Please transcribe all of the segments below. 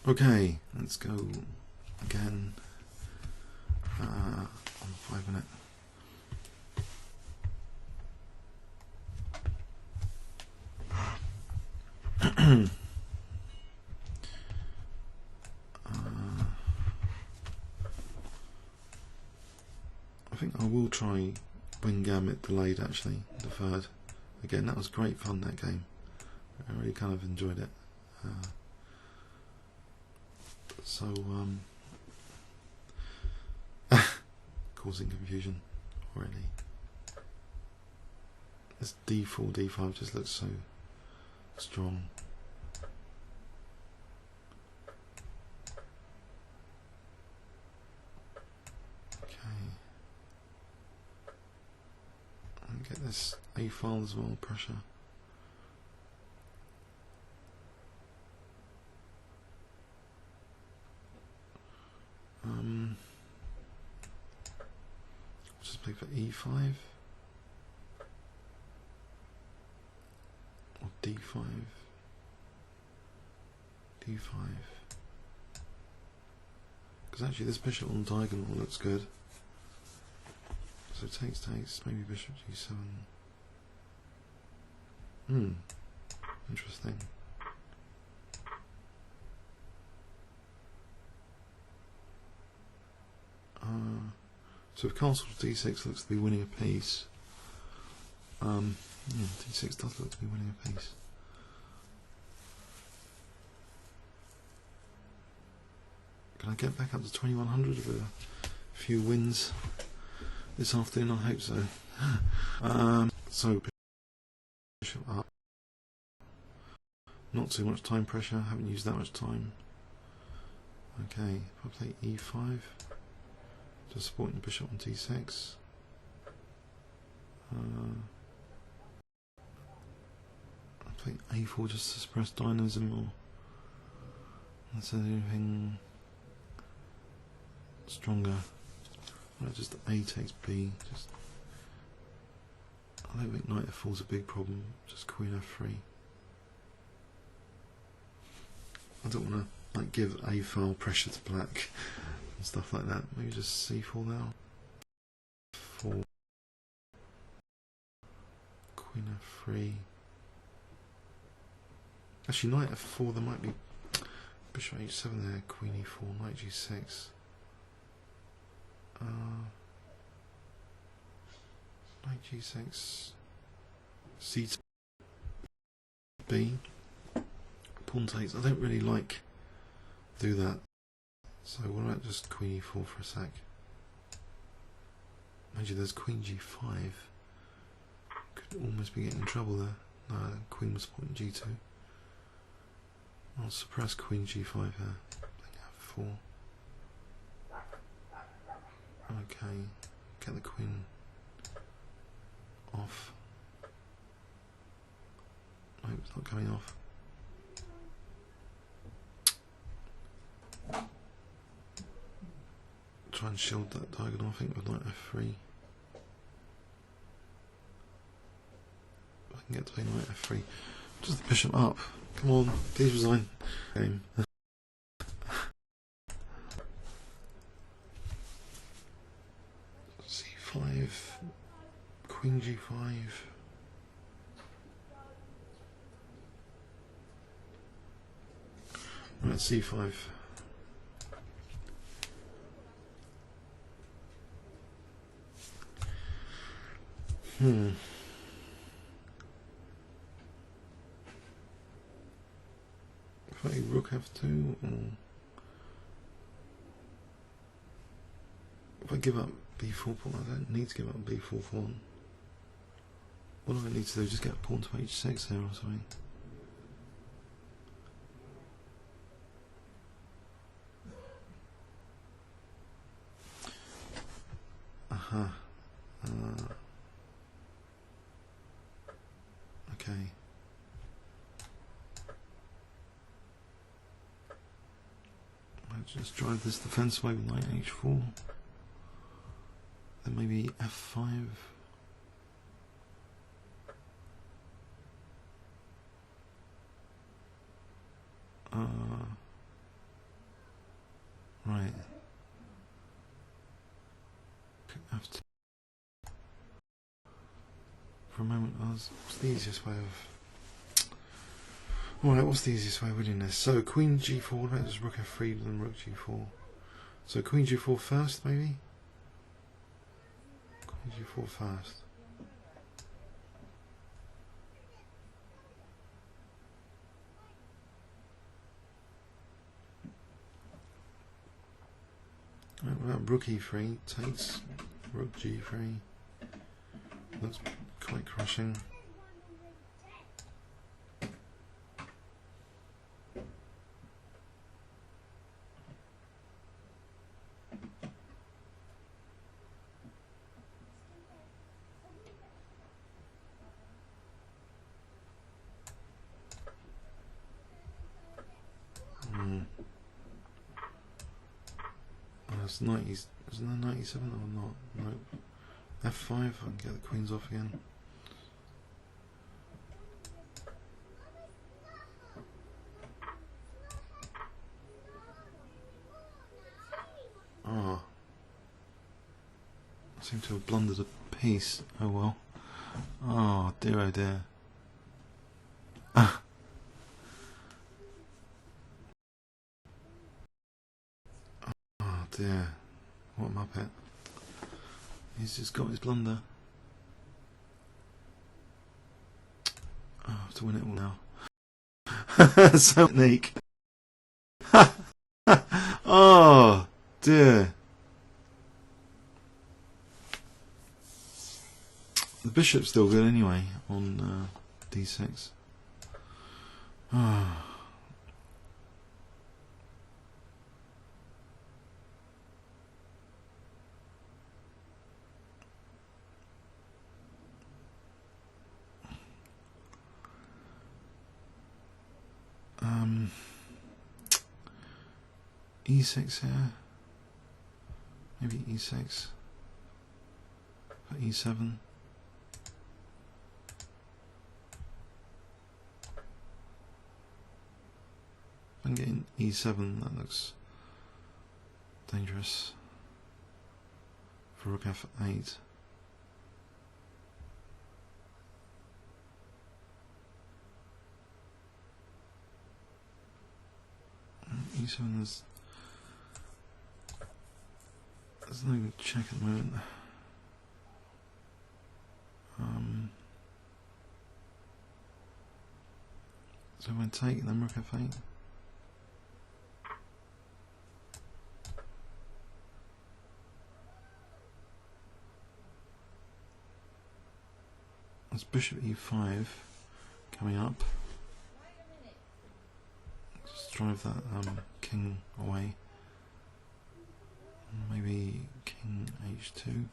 Okay, let's go again on 5 minute. I think I will try win gambit delayed, actually, deferred. Again, that was great fun, that game. I really kind of enjoyed it. Causing confusion already. This D4, D5 just looks so strong. Okay. And get this A file as well, pressure. Just play for E5 or D5, D5. Because actually this bishop on diagonal looks good. So takes, maybe bishop G7. Interesting. So if castle D6 looks to be winning a piece, yeah, D6 does look to be winning a piece. Can I get back up to 2100 with a few wins this afternoon? I hope so. So bishop up. Not too much time pressure, haven't used that much time. Okay, if I play E5, just supporting the bishop on T6. I play A4 just to suppress dynamism, or is there anything stronger? Right, just A takes B. Just I don't think knight F4 is a big problem. Just queen F3. I don't want to like give A file pressure to black and stuff like that. Maybe just C4 now. 4. Queen F3. Actually, knight F4. There might be bishop H7 there. Queen E4. Knight G6. Knight G6. C to B. Pawn takes. I don't really like do that. So what about just Queen E4 for a sec? Mind you, there's Queen G5. Could almost be getting in trouble there. No, Queen was supporting G2. I'll suppress Queen G5 here. Playing F4. Okay, get the Queen off. No, it's not coming off. Try and shield that diagonal, I think, with knight F3. If I can get to play knight F3. Just the bishop up. Come on, please resign. Game. C5. Queen G5. Right, C5. If I rook F2, or if I give up B4 pawn, I don't need to give up B4 pawn. What do I need to do? Just get a pawn to H6 there or something. Okay. I'll just drive this defense away with knight H4. Then maybe F5. have to. For a moment, what's the easiest way of. Alright, what's the easiest way of winning this? So, Queen G4, what about just Rook F3 then Rook G4? So, Queen G4 first, maybe? Queen G4 first. Right, what about Rook E3 takes Rook G3? That's quite crushing. It's 90, isn't there 97 or not? Nope. F5, I can get the queens off again. Ah. I seem to have blundered a piece. Oh well. Oh dear, oh dear. Oh dear. What a muppet. He's just got his blunder. Oh, I have to win it all now. So unique. Oh dear. The bishop's still good anyway on d6. Oh. E6 here. Maybe E6. For E7. I'm getting E7, that looks dangerous. For Rook F8. E7 is. There's no check at the moment. So I'm going to take then Rook F8. There's Bishop E5 coming up. Just drive that king away. Maybe King H2.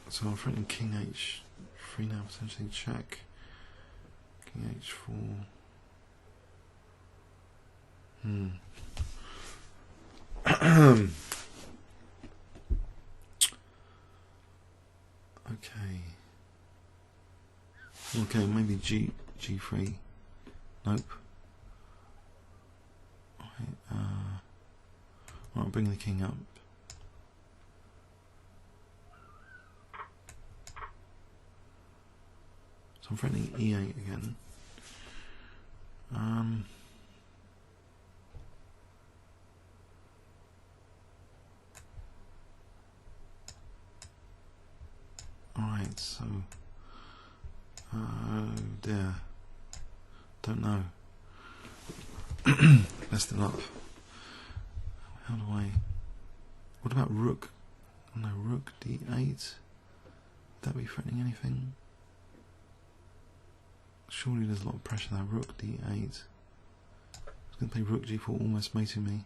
So I'm threatening King H3 now, potentially check. King H4. Okay, maybe G3. Nope. Right, I'll bring the king up. So I'm threatening E8 again. Alright, so oh dear. Don't know. Messed it up. How do I... What about Rook? Oh no, Rook D8. Would that be threatening anything? Surely there's a lot of pressure there. Rook D8. I was going to play Rook G4, almost mating me.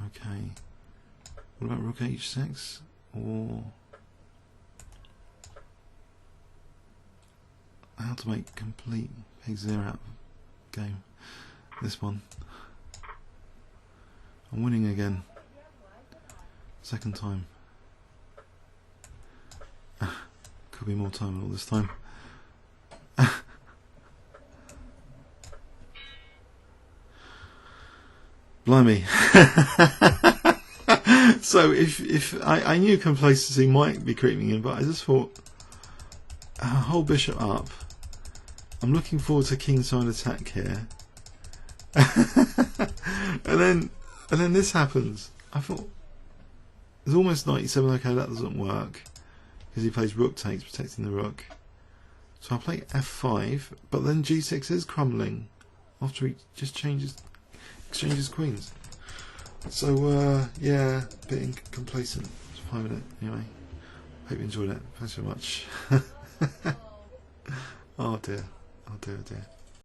Okay. What about Rook H6? Or how to make complete pig zero out of game? This one. I'm winning again. Second time. Could be more time than all this time. Blimey. So if I knew complacency might be creeping in, but I just thought whole bishop up. I'm looking forward to kingside attack here. and then this happens. I thought it's almost 97. Okay, that doesn't work because he plays rook takes, protecting the rook. So I play f5, but then g6 is crumbling after he just exchanges queens. So yeah, a bit complacent. It's 5 minutes anyway. Hope you enjoyed it. Thanks so much. Oh dear. Oh dear, oh dear.